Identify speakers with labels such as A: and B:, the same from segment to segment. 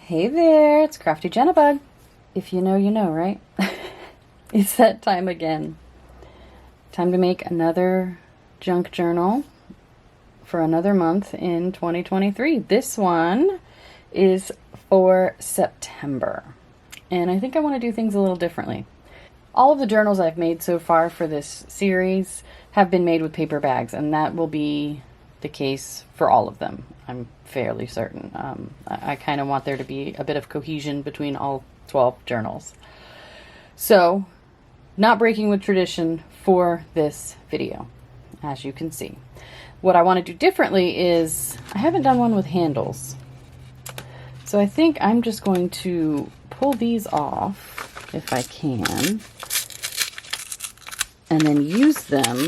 A: Hey there, it's Crafty Jennabug. If you know, you know, right? It's that time again. Time to make another junk journal for another month in 2023. This one is for September. And I think I want to do things a little differently. All of the journals I've made so far for this series have been made with paper bags, and that will be the case for all of them. I'm fairly certain. I kind of want there to be a bit of cohesion between all 12 journals. So, not breaking with tradition for this video, as you can see. What I want to do differently is, I haven't done one with handles. So I think I'm just going to pull these off, if I can, and then use them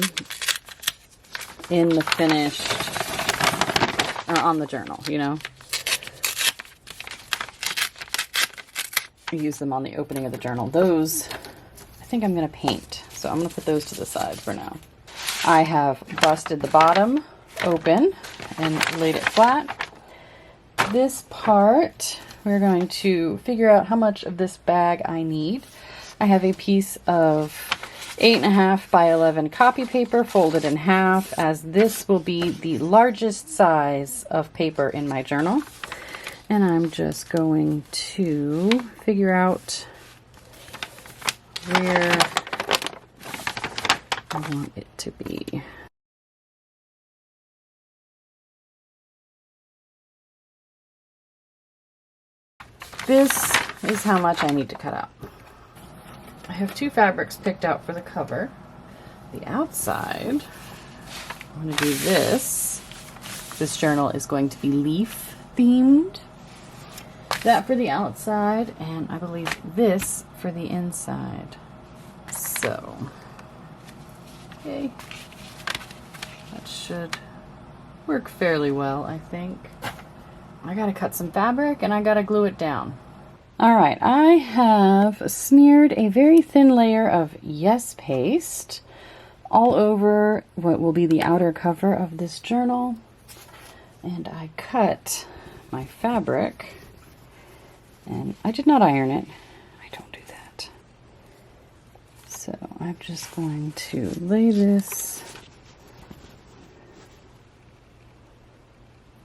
A: in the finished, or on the journal, you know? I use them on the opening of the journal. Those, I think I'm going to paint, so I'm going to put those to the side for now. I have busted the bottom open and laid it flat. This part, we're going to figure out how much of this bag I need. I have a piece of 8.5 by 11 copy paper folded in half, as this will be the largest size of paper in my journal. And I'm just going to figure out where I want it to be. This is how much I need to cut out. I have two fabrics picked out for the cover. The outside, I'm going to do this. This journal is going to be leaf themed. That for the outside, and I believe this for the inside. So, okay, that should work fairly well, I think. I gotta cut some fabric and I gotta glue it down. Alright, I have smeared a very thin layer of Yes Paste all over what will be the outer cover of this journal. And I cut my fabric, and I did not iron it. I don't do that. So I'm just going to lay this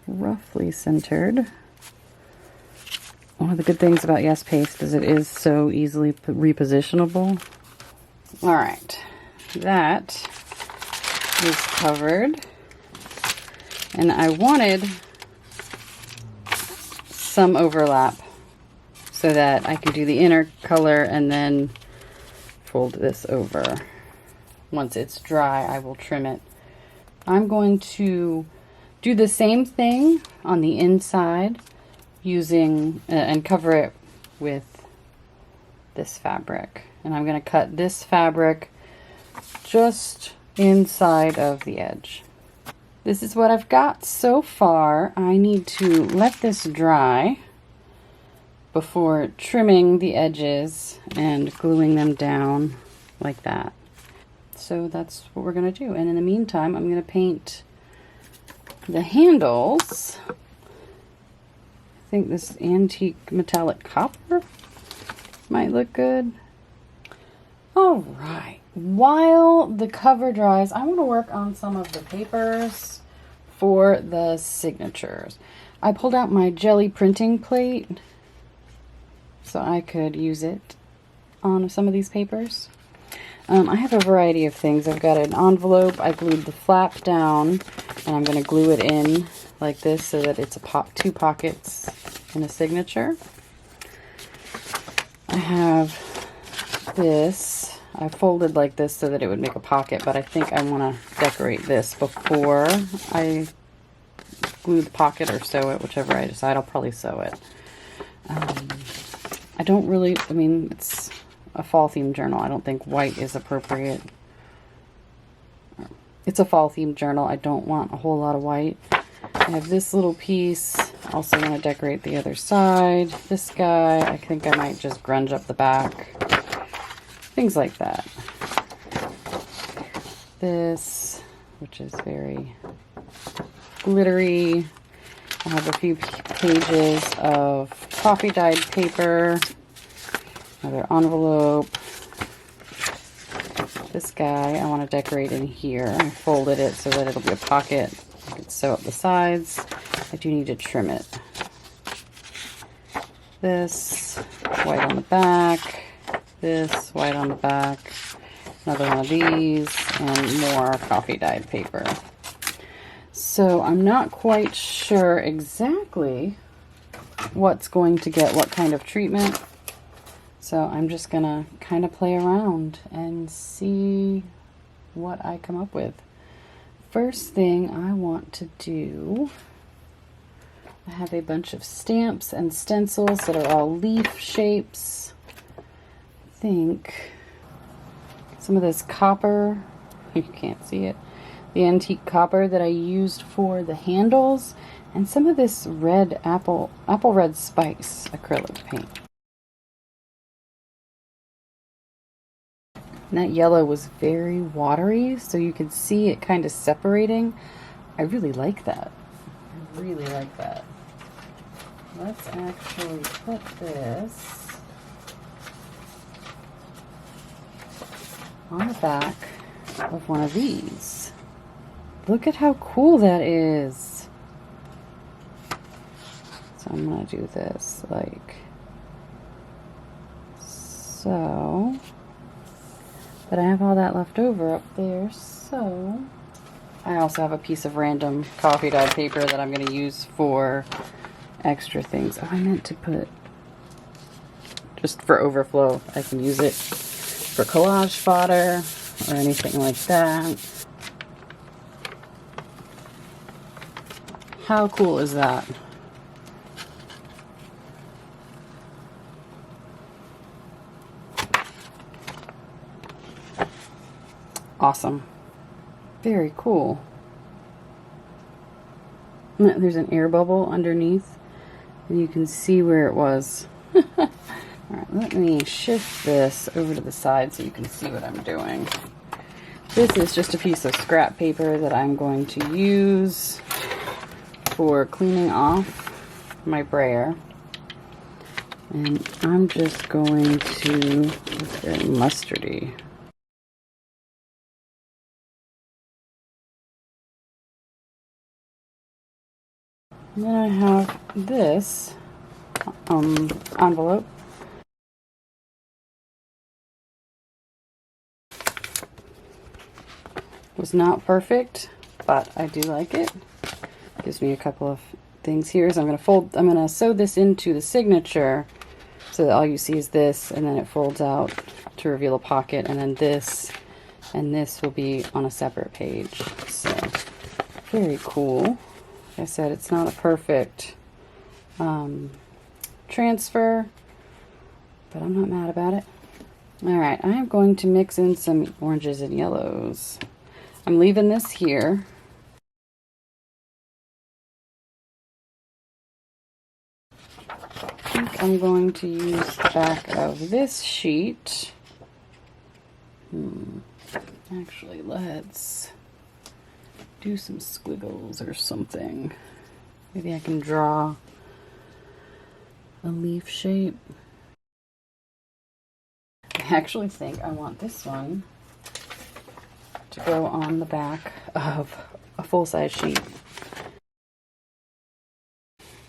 A: roughly centered. One of the good things about Yes Paste is it is so easily repositionable. All right, that is covered. And I wanted some overlap so that I could do the inner color and then fold this over. Once it's dry, I will trim it. I'm going to do the same thing on the inside using and cover it with this fabric. And I'm going to cut this fabric just inside of the edge. This is what I've got so far. I need to let this dry before trimming the edges and gluing them down like that. So that's what we're going to do. And in the meantime, I'm going to paint the handles. I think this antique metallic copper might look good. All right. While the cover dries, I want to work on some of the papers for the signatures. I pulled out my jelly printing plate so I could use it on some of these papers. I have a variety of things. I've got an envelope. I glued the flap down, and I'm going to glue it in like this so that it's two pockets in a signature. I have this. I folded like this so that it would make a pocket, but I think I want to decorate this before I glue the pocket or sew it, whichever I decide. I'll probably sew it. I don't really, I mean, it's a fall themed journal. I don't think white is appropriate. It's a fall themed journal. I don't want a whole lot of white. I have this little piece. Also want to decorate the other side. This guy, I think I might just grunge up the back. Things like that. This, which is very glittery. I have a few pages of coffee dyed paper, another envelope. This guy I want to decorate in here. I folded it so that it'll be a pocket. I can sew up the sides. I do need to trim it. This white on the back, this white on the back, another one of these, and more coffee dyed paper. So I'm not quite sure exactly what's going to get what kind of treatment. So I'm just gonna kind of play around and see what I come up with. First thing I want to do, I have a bunch of stamps and stencils that are all leaf shapes. I think some of this copper, you can't see it, the antique copper that I used for the handles, and some of this red apple red spice acrylic paint. And that yellow was very watery, so you could see it kind of separating. I really like that. I really like that. Let's actually put this on the back of one of these. Look at how cool that is. So I'm going to do this like so. But I have all that left over up there, so I also have a piece of random coffee dyed paper that I'm going to use for extra things. Oh, I meant to put, just for overflow, I can use it for collage fodder or anything like that. How cool is that? Awesome. Very cool. There's an air bubble underneath, and you can see where it was. Alright, let me shift this over to the side so you can see what I'm doing. This is just a piece of scrap paper that I'm going to use for cleaning off my brayer. And I'm just going to, it's very mustardy. And then I have this envelope. Was not perfect, but I do like it. Gives me a couple of things here. So I'm going to sew this into the signature so that all you see is this, and then it folds out to reveal a pocket, and then this and this will be on a separate page. So very cool. Like I said, it's not a perfect transfer, but I'm not mad about it. Alright, I am going to mix in some oranges and yellows. I'm leaving this here. I think I'm going to use the back of this sheet. Actually, let's do some squiggles or something. Maybe I can draw a leaf shape. I actually think I want this one to go on the back of a full-size sheet.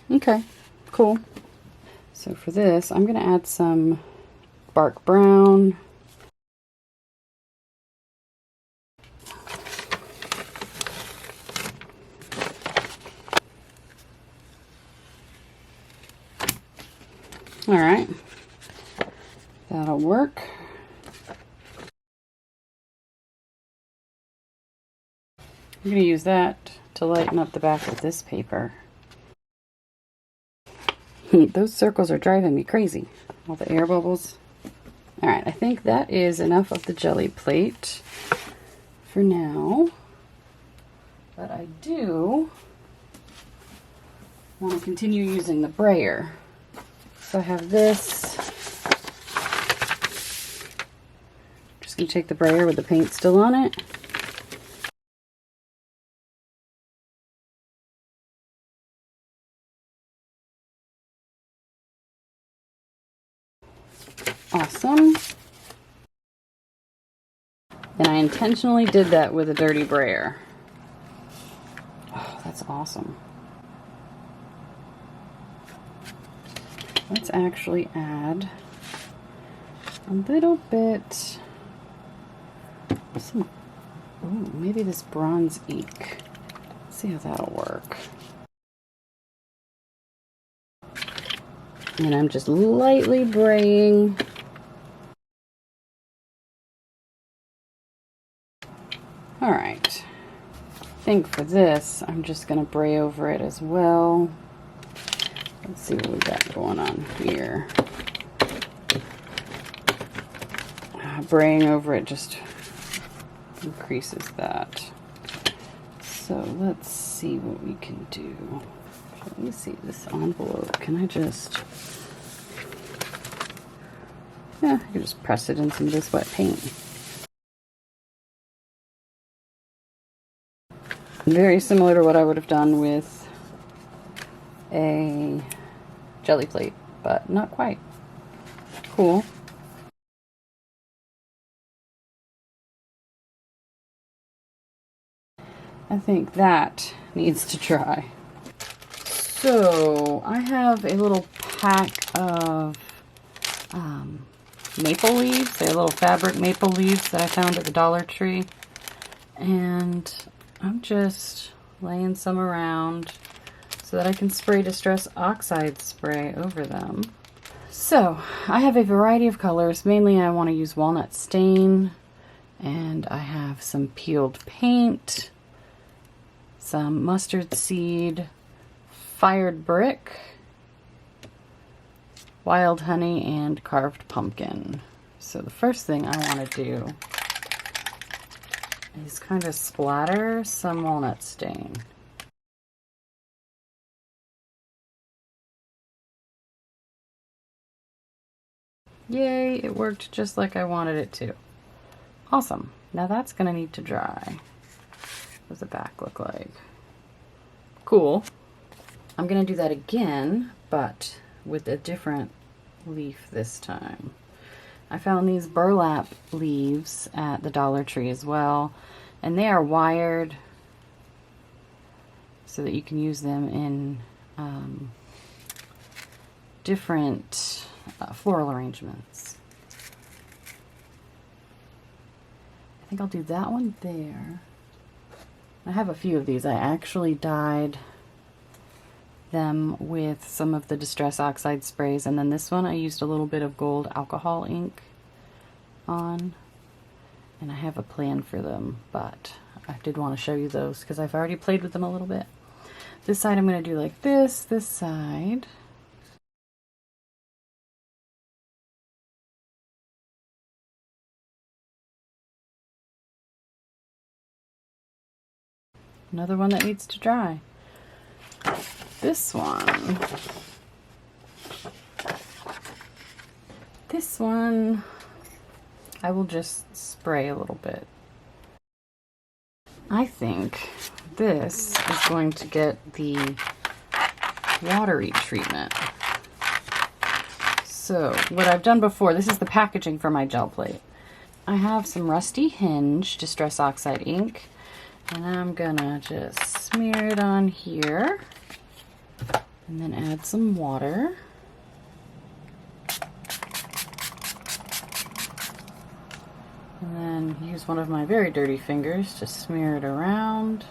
A: Okay, cool. So for this, I'm going to add some bark brown. All right, that'll work. I'm going to use that to lighten up the back of this paper. Those circles are driving me crazy. All the air bubbles. All right, I think that is enough of the jelly plate for now. But I do want to continue using the brayer. So I have this. Just going to take the brayer with the paint still on it. Awesome. And I intentionally did that with a dirty brayer. Oh, that's awesome. Let's actually add a little bit, maybe this bronze ink. Let's see how that'll work. And I'm just lightly braying. All right. I think for this, I'm just gonna bray over it as well. Let's see what we got going on here. Braying over it just increases that. So let's see what we can do. Let me see this envelope. Can I just... Yeah, I can just press it in some of this wet paint. Very similar to what I would have done with a jelly plate, but not quite. Cool. I think that needs to dry. So I have a little pack of maple leaves. They're little fabric maple leaves that I found at the Dollar Tree. And I'm just laying some around so that I can spray Distress Oxide spray over them. So I have a variety of colors. Mainly I want to use walnut stain, and I have some peeled paint, some mustard seed, fired brick, wild honey, and carved pumpkin. So the first thing I want to do is kind of splatter some walnut stain. Yay, it worked just like I wanted it to. Awesome. Now that's going to need to dry. What does the back look like? Cool. I'm going to do that again, but with a different leaf this time. I found these burlap leaves at the Dollar Tree as well, and they are wired so that you can use them in different floral arrangements. I think I'll do that one there. I have a few of these. I actually dyed them with some of the Distress Oxide sprays, and then this one I used a little bit of gold alcohol ink on, and I have a plan for them, but I did want to show you those because I've already played with them a little bit. This side I'm going to do like this side. Another one that needs to dry. This one. This one, I will just spray a little bit. I think this is going to get the watery treatment. So what I've done before, this is the packaging for my gel plate. I have some Rusty Hinge Distress Oxide ink, and I'm gonna just smear it on here and then add some water. And then use one of my very dirty fingers to smear it around.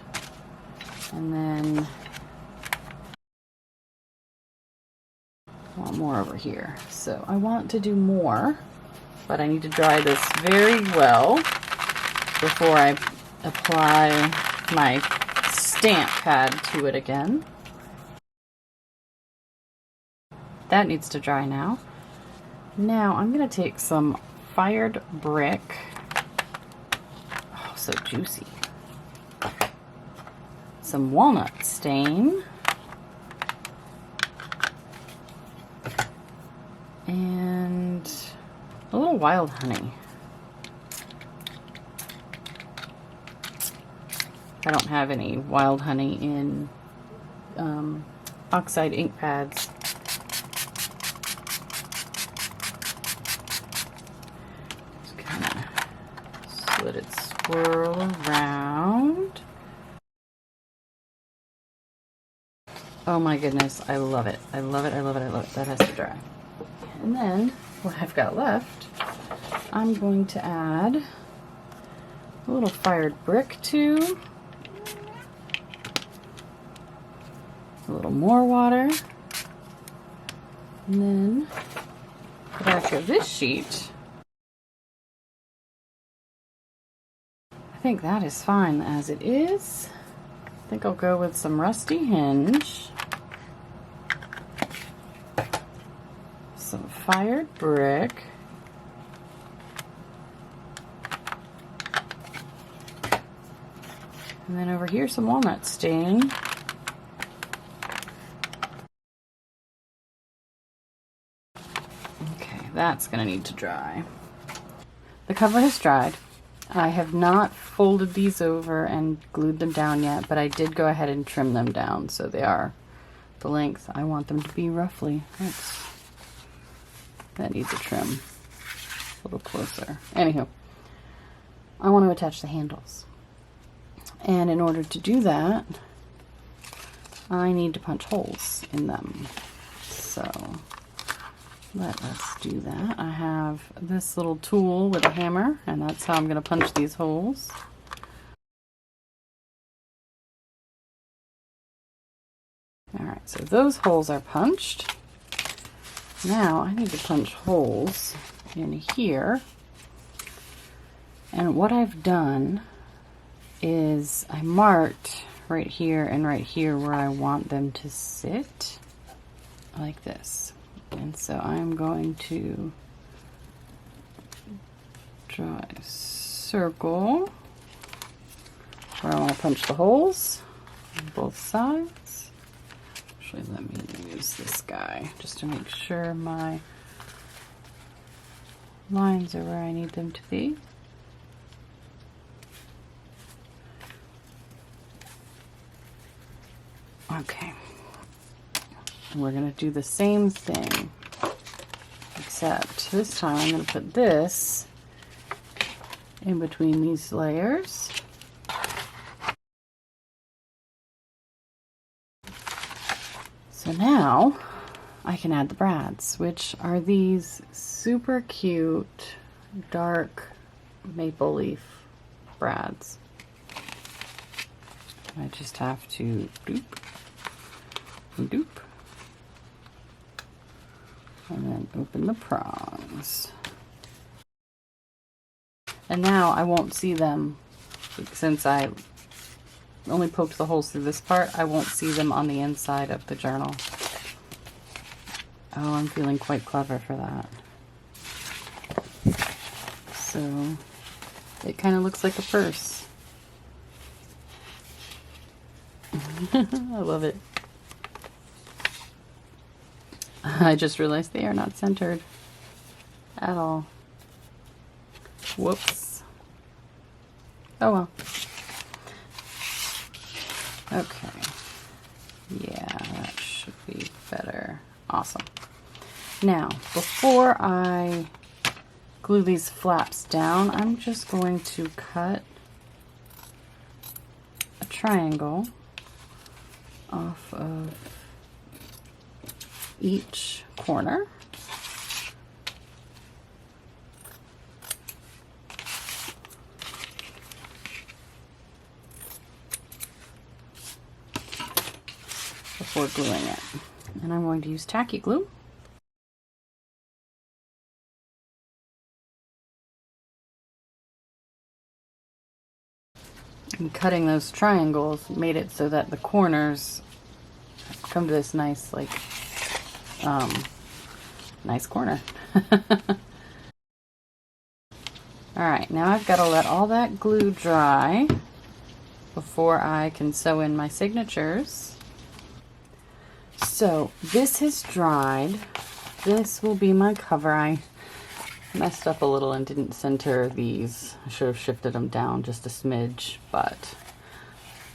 A: And then I want more over here. So I want to do more, but I need to dry this very well before I apply my stamp pad to it again. That needs to dry now. Now I'm going to take some fired brick. Oh, so juicy. Some walnut stain. And a little wild honey. I don't have any wild honey in oxide ink pads. let it swirl around. Oh my goodness, I love it. I love it, I love it, I love it. That has to dry. And then what I've got left, I'm going to add a little fired brick to, a little more water, and then the back of this sheet. I think that is fine as it is. I think I'll go with some rusty hinge, some fired brick, and then over here some walnut stain. Okay, that's gonna need to dry. The cover has dried. I have not folded these over and glued them down yet, but I did go ahead and trim them down so they are the length I want them to be roughly. That needs a trim a little closer. Anywho, I want to attach the handles. And in order to do that, I need to punch holes in them. So let us do that. I have this little tool with a hammer, and that's how I'm going to punch these holes. Alright, so those holes are punched. Now I need to punch holes in here. And what I've done is I marked right here and right here where I want them to sit, like this. And so I'm going to draw a circle where I want to punch the holes on both sides. Actually, let me use this guy just to make sure my lines are where I need them to be. Okay. We're going to do the same thing, except this time I'm going to put this in between these layers. So now I can add the brads, which are these super cute dark maple leaf brads. I just have to doop, doop, and then open the prongs. And now I won't see them, since I only poked the holes through this part, I won't see them on the inside of the journal. Oh, I'm feeling quite clever for that. So it kind of looks like a purse. I love it. I just realized they are not centered at all. Whoops. Oh well. Okay. Yeah, that should be better. Awesome. Now, before I glue these flaps down, I'm just going to cut a triangle off of each corner. Before gluing it. And I'm going to use tacky glue. And cutting those triangles made it so that the corners come to this nice, like, nice corner. Alright, now I've got to let all that glue dry before I can sew in my signatures. So this has dried. This will be my cover. I messed up a little and didn't center these. I should have shifted them down just a smidge, but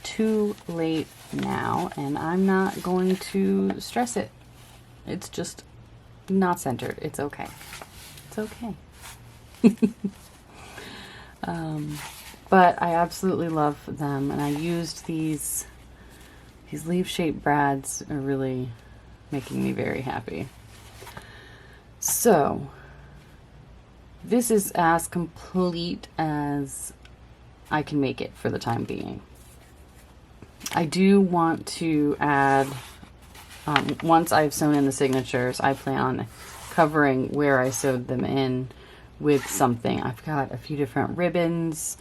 A: too late now, and I'm not going to stress it. It's just not centered. It's okay. It's okay. But I absolutely love them, and I used these leaf-shaped brads are really making me very happy. So this is as complete as I can make it for the time being. I do want to add, once I've sewn in the signatures, I plan on covering where I sewed them in with something. I've got a few different ribbons,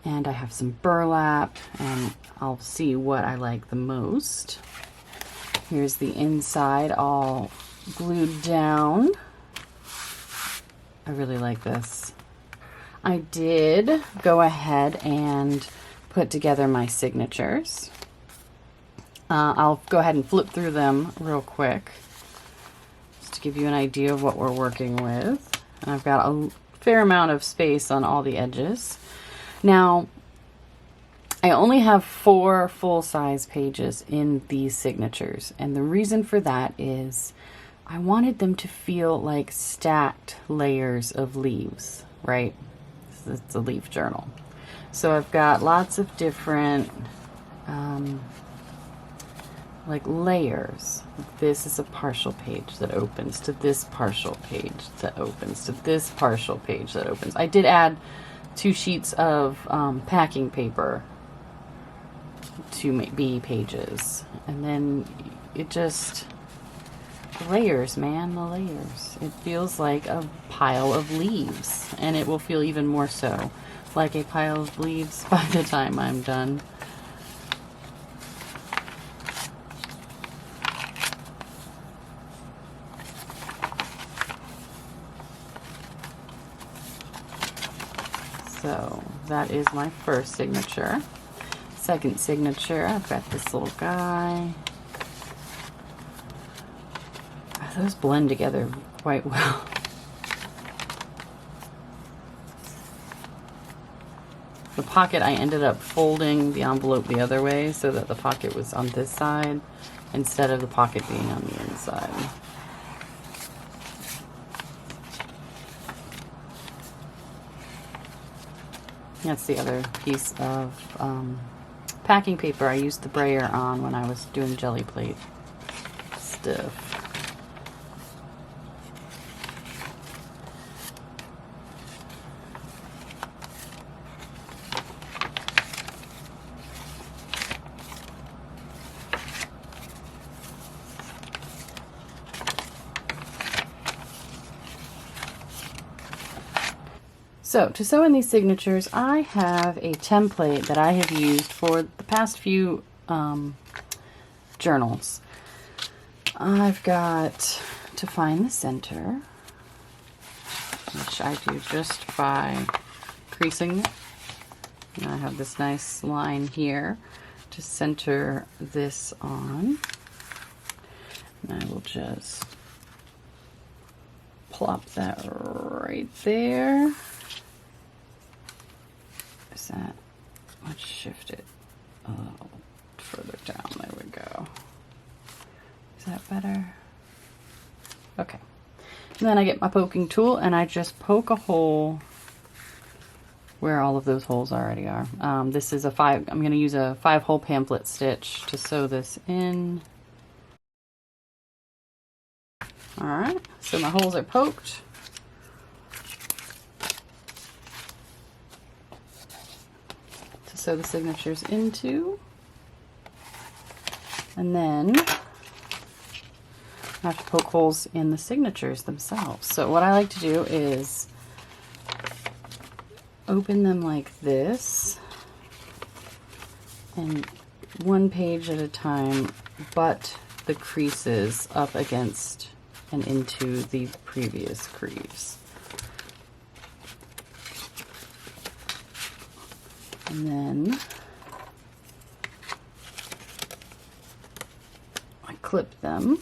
A: and I have some burlap, and I'll see what I like the most. Here's the inside all glued down. I really like this. I did go ahead and put together my signatures. I'll go ahead and flip through them real quick just to give you an idea of what we're working with. And I've got a fair amount of space on all the edges. Now, I only have 4 full-size pages in these signatures, and the reason for that is I wanted them to feel like stacked layers of leaves, right? It's a leaf journal. So I've got lots of different like layers. This is a partial page that opens to this partial page that opens to this partial page that opens. I did add 2 sheets of packing paper to be pages, and then it just, the layers, man, the layers. It feels like a pile of leaves, and it will feel even more so like a pile of leaves by the time I'm done. So that is my first signature. Second signature, I've got this little guy. Those blend together quite well. The pocket, I ended up folding the envelope the other way so that the pocket was on this side instead of the pocket being on the inside. That's the other piece of packing paper I used the brayer on when I was doing jelly plate stuff. So to sew in these signatures, I have a template that I have used for the past few journals. I've got to find the center, which I do just by creasing it. And I have this nice line here to center this on. And I will just plop that right there. Is that, let's shift it a little further down. There we go. Is that better? Okay. And then I get my poking tool and I just poke a hole where all of those holes already are. This is I'm going to use a 5-hole pamphlet stitch to sew this in. All right, so my holes are poked. To sew the signatures into. And then I have to poke holes in the signatures themselves. So what I like to do is open them like this, and one page at a time, butt the creases up against and into the previous crease. And then I clip them.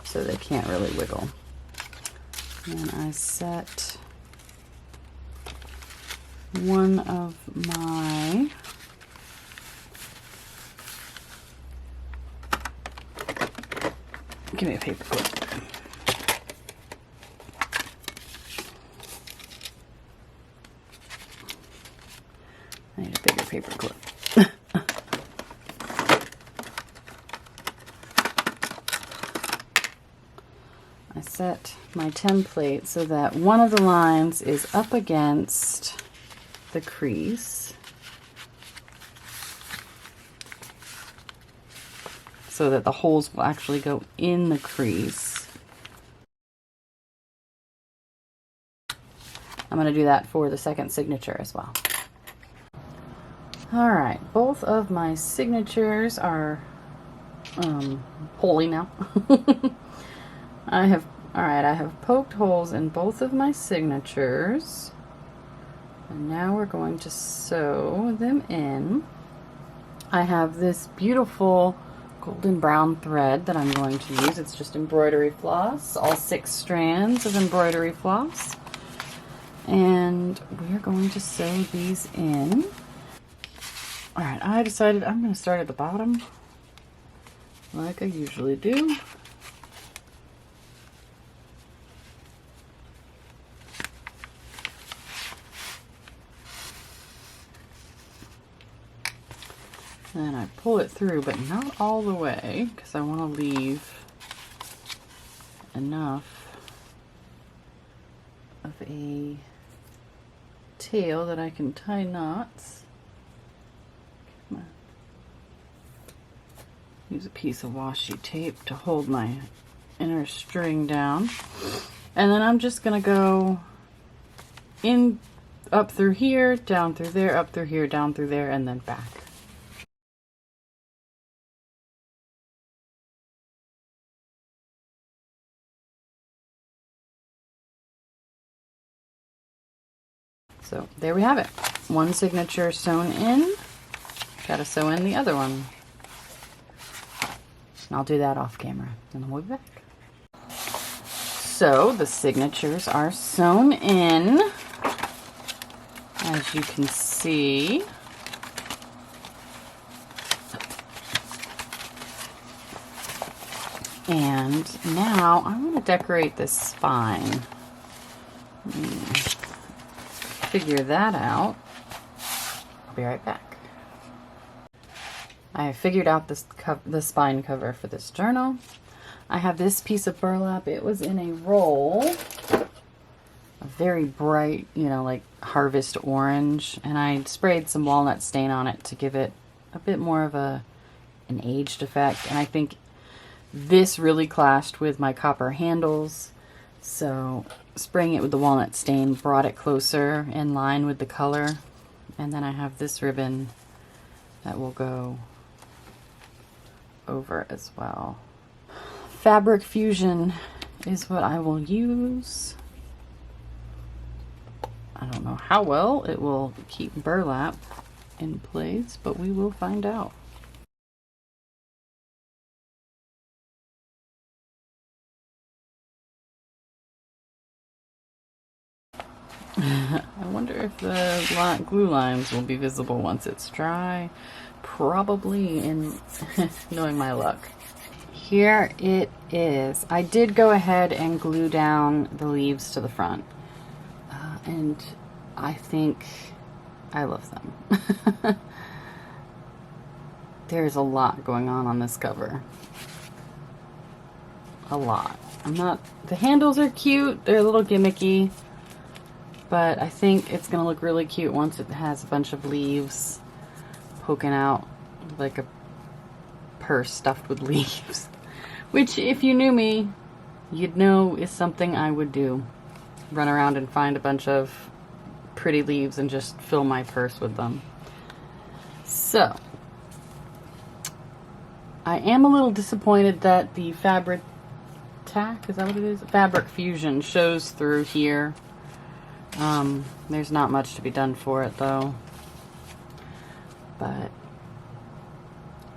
A: So they can't really wiggle. And I set one of my Give me a paper clip. I need a bigger paper clip. I set my template so that one of the lines is up against the crease, so that the holes will actually go in the crease. I'm going to do that for the second signature as well. All right, both of my signatures are holy now. I have poked holes in both of my signatures, and now we're going to sew them in. I have this beautiful golden brown thread that I'm going to use. It's just embroidery floss, all 6 strands of embroidery floss, and we're going to sew these in. All right, I decided I'm going to start at the bottom like I usually do. Then I pull it through, but not all the way, because I want to leave enough of a tail that I can tie knots. Come on. Use a piece of washi tape to hold my inner string down. And then I'm just going to go in, up through here, down through there, up through here, down through there, and then back. So there we have it. One signature sewn in. Gotta sew in the other one. And I'll do that off camera, and then we'll be back. So the signatures are sewn in, as you can see. And now I want to decorate this spine. Figure that out. I'll be right back. I figured out the spine cover for this journal. I have this piece of burlap. It was in a roll, a very bright, you know, like harvest orange, and I sprayed some walnut stain on it to give it a bit more of an aged effect. And I think this really clashed with my copper handles, so spraying it with the walnut stain brought it closer in line with the color. And then I have this ribbon that will go over as well. Fabric Fusion is what I will use. I don't know how well it will keep burlap in place, but we will find out. I wonder if the glue lines will be visible once it's dry. Probably, in knowing my luck. Here it is. I did go ahead and glue down the leaves to the front. And I think I love them. There's a lot going on this cover. A lot. The handles are cute. They're a little gimmicky. But I think it's going to look really cute once it has a bunch of leaves poking out like a purse stuffed with leaves. Which, if you knew me, you'd know is something I would do. Run around and find a bunch of pretty leaves and just fill my purse with them. So, I am a little disappointed that the fabric tack, is that what it is? Fabric Fusion shows through here. There's not much to be done for it though, but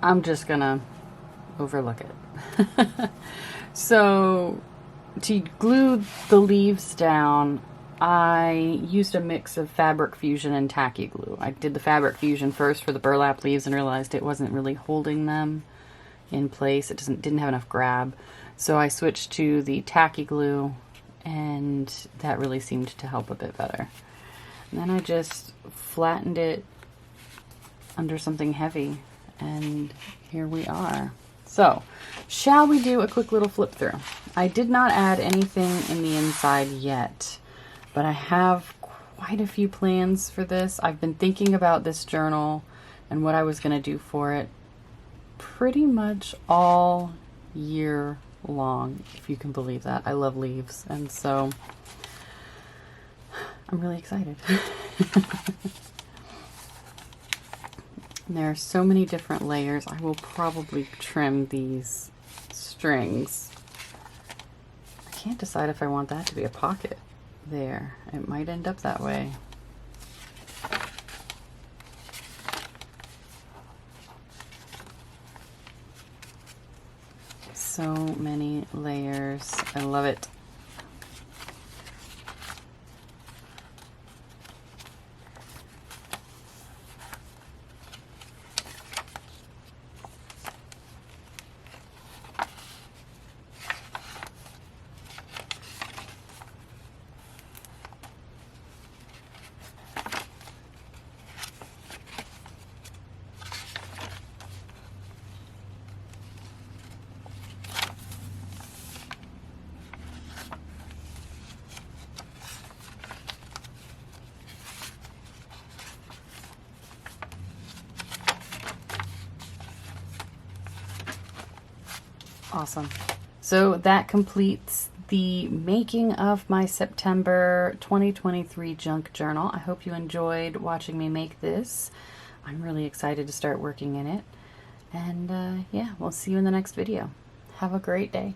A: I'm just gonna overlook it. So to glue the leaves down, I used a mix of Fabric Fusion and Tacky Glue. I did the Fabric Fusion first for the burlap leaves and realized it wasn't really holding them in place. It didn't have enough grab. So I switched to the tacky glue, and that really seemed to help a bit better. And then I just flattened it under something heavy, and here we are. So, shall we do a quick little flip through? I did not add anything in the inside yet, but I have quite a few plans for this. I've been thinking about this journal and what I was going to do for it pretty much all year long, if you can believe that. I love leaves, and so I'm really excited. There are so many different layers. I will probably trim these strings. I can't decide if I want that to be a pocket there. It might end up that way. So many layers. I love it. Awesome. So that completes the making of my September 2023 junk journal. I hope you enjoyed watching me make this. I'm really excited to start working in it. And yeah, we'll see you in the next video. Have a great day.